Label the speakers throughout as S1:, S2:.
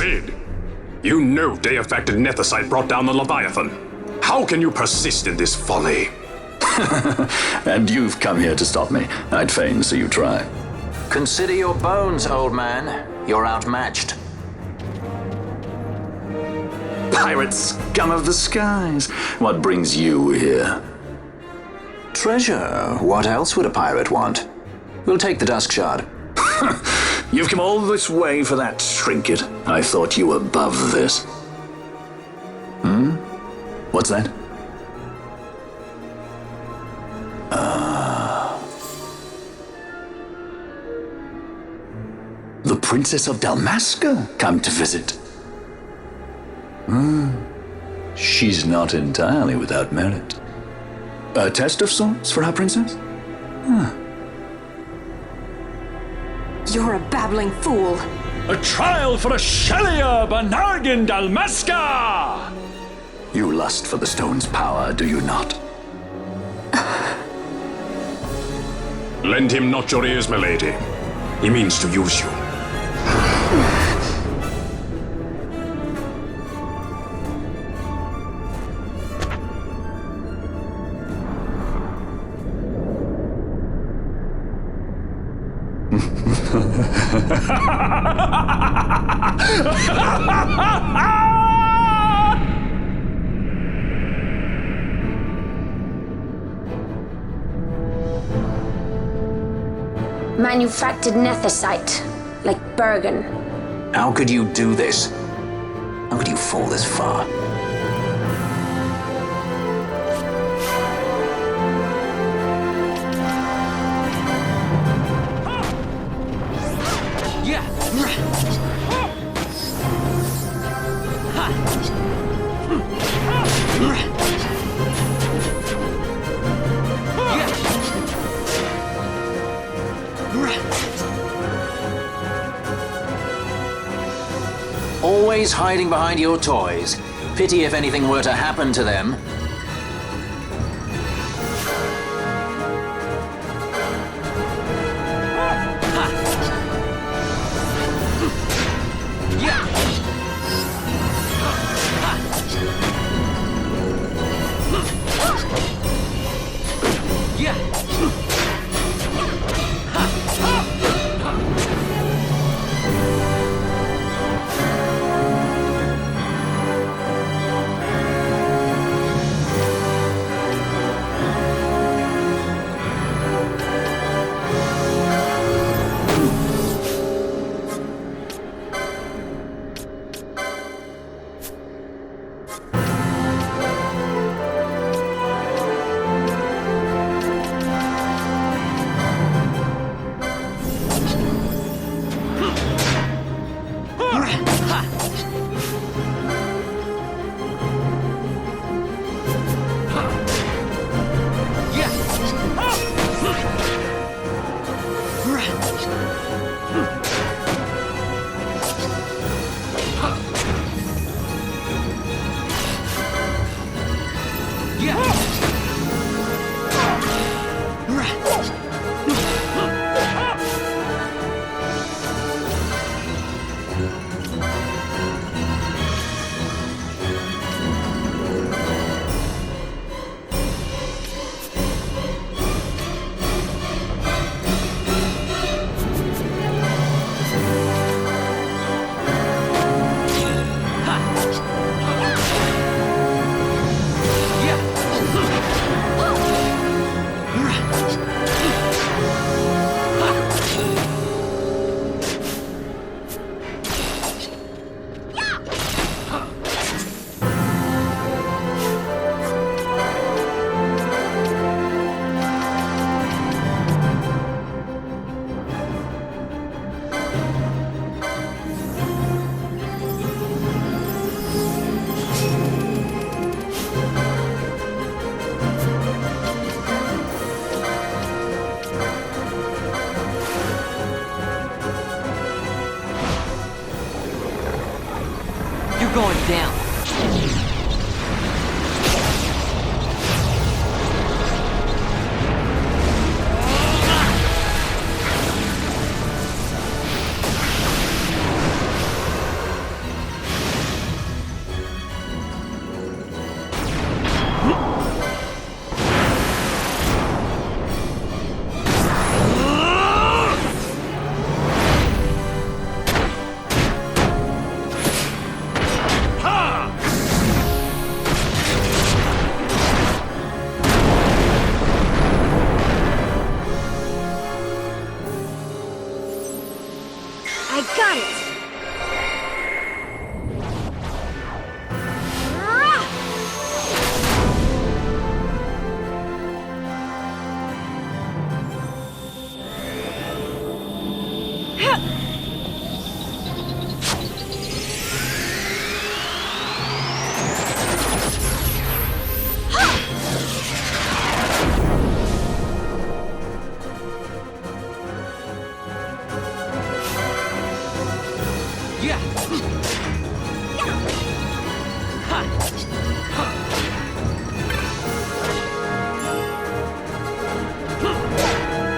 S1: said. You know Deifacted Nethicite brought down the Leviathan. How can you persist in this folly?
S2: And you've come here to stop me. I'd fain see you try.
S3: Consider your bones, old man. You're outmatched.
S2: Pirate scum of the skies. What brings you here?
S3: Treasure. What else would a pirate want? We'll take the Dusk Shard.
S2: You've come all this way for that trinket. I thought you were above this. What's that? The Princess of Dalmasca come to visit. She's not entirely without merit. A test of sorts for our princess?
S4: You're a babbling fool.
S5: A trial for a Shelia Banargin Dalmasca!
S2: You lust for the stone's power, do you not?
S1: Lend him not your ears, milady. He means to use you.
S4: Manufactured nethicite, like Bergen.
S3: How could you do this? How could you fall this far? Always hiding behind your toys. Pity if anything were to happen to them.
S6: Going down.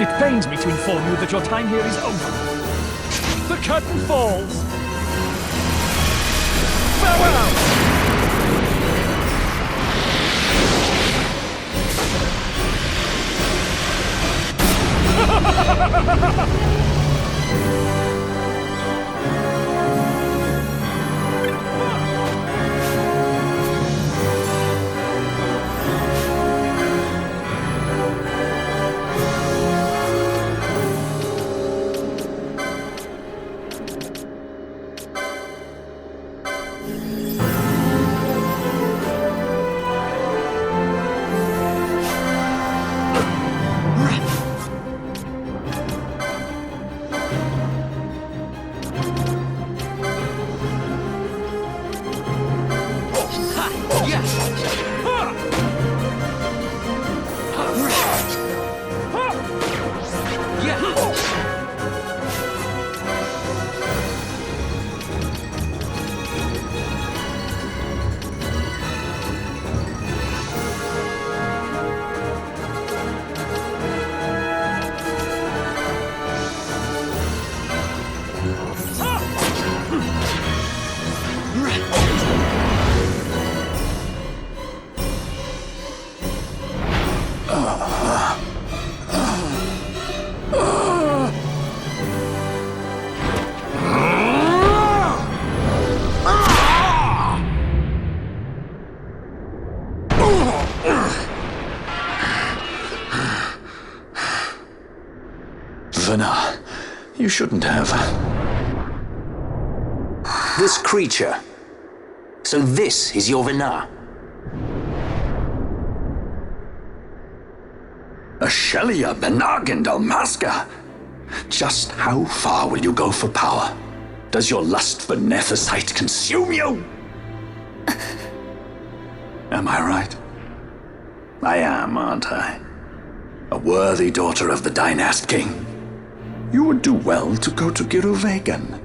S5: It pains me to inform you that your time here is over. The curtain falls. Farewell!
S2: Vana, you shouldn't have.
S3: This creature. So this is your Vana?
S2: Ashelia Benargan Dalmasca. Just how far will you go for power? Does your lust for Nethicite consume you? Am I right? I am, aren't I? A worthy daughter of the Dynast King. You would do well to go to Giruvegan.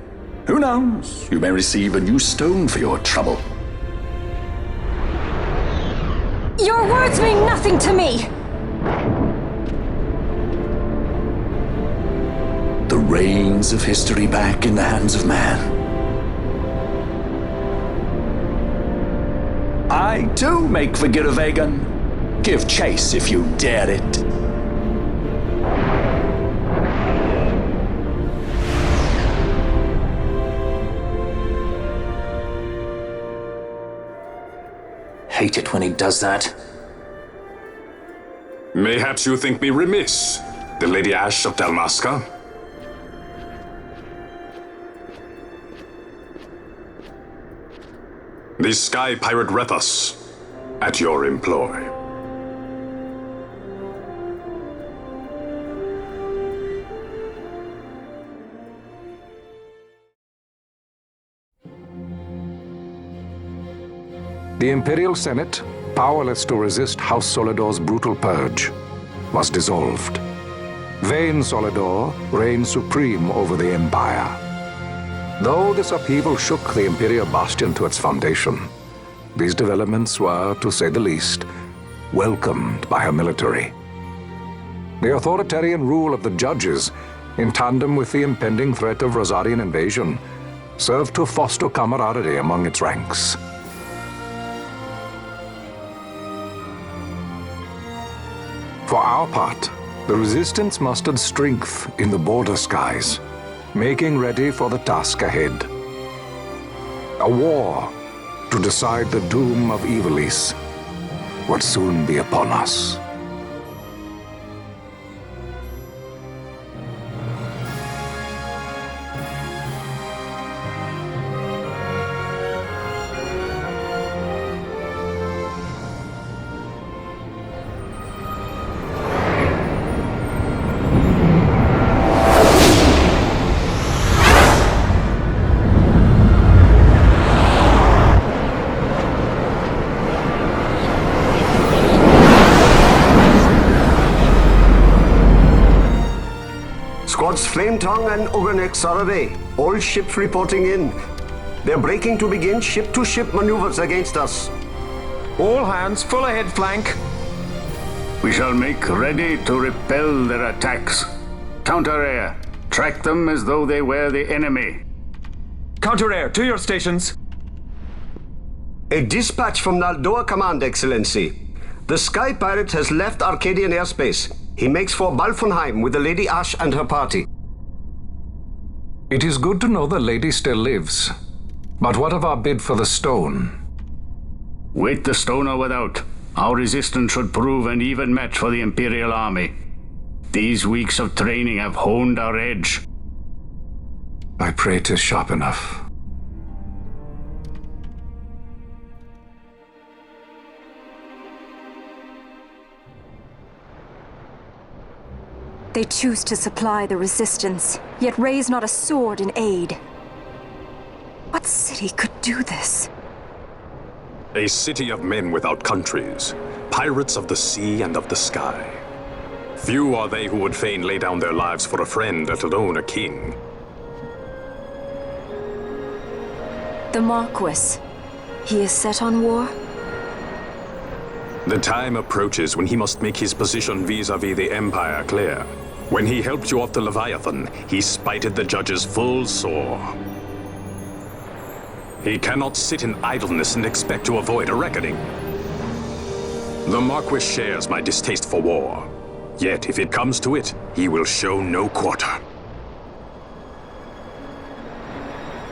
S2: Who knows? You may receive a new stone for your trouble.
S4: Your words mean nothing to me!
S2: The reins of history back in the hands of man. I too make for Giruvegan. Give chase if you dare it.
S3: Hate it when he does that.
S1: Mayhaps you think me remiss, the Lady Ash of Dalmasca? The Sky Pirate Rethus, at your employ.
S6: The Imperial Senate, powerless to resist House Solidor's brutal purge, was dissolved. Vayne Solidor reigned supreme over the Empire. Though this upheaval shook the Imperial Bastion to its foundation, these developments were, to say the least, welcomed by her military. The authoritarian rule of the judges, in tandem with the impending threat of Rosarian invasion, served to foster camaraderie among its ranks. For our part, the Resistance mustered strength in the border skies, making ready for the task ahead. A war to decide the doom of Ivalice would soon be upon us.
S7: Squads Flametongue and Ogrenex are away. All ships reporting in. They're breaking to begin ship-to-ship maneuvers against us.
S8: All hands full ahead flank.
S9: We shall make ready to repel their attacks. Counter-Air, track them as though they were the enemy.
S8: Counter-Air, to your stations.
S7: A dispatch from Naldoa Command, Excellency. The Sky Pirate has left Arcadian airspace. He makes for Balfonheim with the Lady Ash and her party.
S6: It is good to know the lady still lives. But what of our bid for the stone?
S9: With the stone or without, our resistance should prove an even match for the Imperial Army. These weeks of training have honed our edge.
S6: I pray 'tis sharp enough.
S4: They choose to supply the resistance, yet raise not a sword in aid. What city could do this?
S1: A city of men without countries, pirates of the sea and of the sky. Few are they who would fain lay down their lives for a friend, let alone a king.
S4: The Marquis. He is set on war?
S1: The time approaches when he must make his position vis-à-vis the Empire clear. When he helped you off the Leviathan, he spited the judges full sore. He cannot sit in idleness and expect to avoid a reckoning. The Marquis shares my distaste for war. Yet, if it comes to it, he will show no quarter.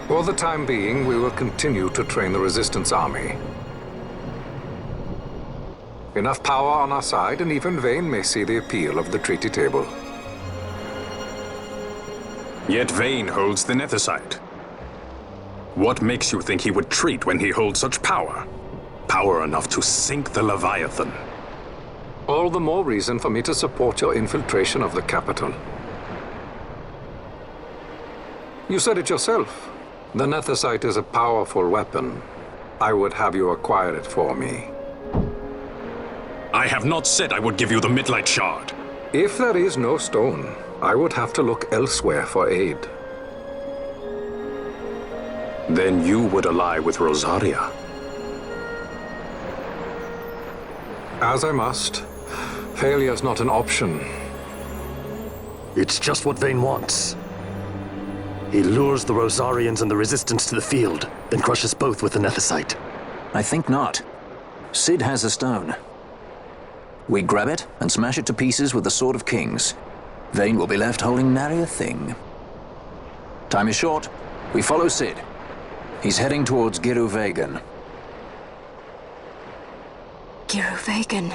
S6: For the time being, we will continue to train the Resistance Army. Enough power on our side, and even Vane may see the appeal of the treaty table.
S1: Yet Vane holds the Nethicite. What makes you think he would treat when he holds such power? Power enough to sink the Leviathan.
S6: All the more reason for me to support your infiltration of the capital. You said it yourself. The Nethicite is a powerful weapon. I would have you acquire it for me.
S1: I have not said I would give you the Midlight Shard.
S6: If there is no stone, I would have to look elsewhere for aid.
S1: Then you would ally with Rosaria.
S6: As I must. Failure's not an option.
S10: It's just what Vane wants. He lures the Rosarians and the Resistance to the field, then crushes both with the Nethicite.
S3: I think not. Cid has a stone. We grab it and smash it to pieces with the Sword of Kings. Vane will be left holding nary a thing. Time is short. We follow Cid. He's heading towards Giruvegan.
S4: Giruvegan.